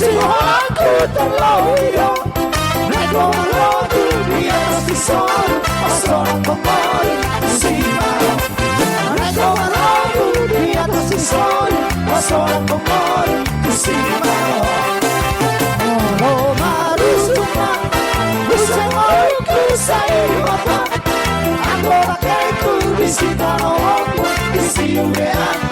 aku terlalu Regola di atas di sol Pasang kembali sinar Regola di atas di sol Pasang kembali sinar Oh harus lupa Usang aku saya mata Agora que tu visita no ombro E se o real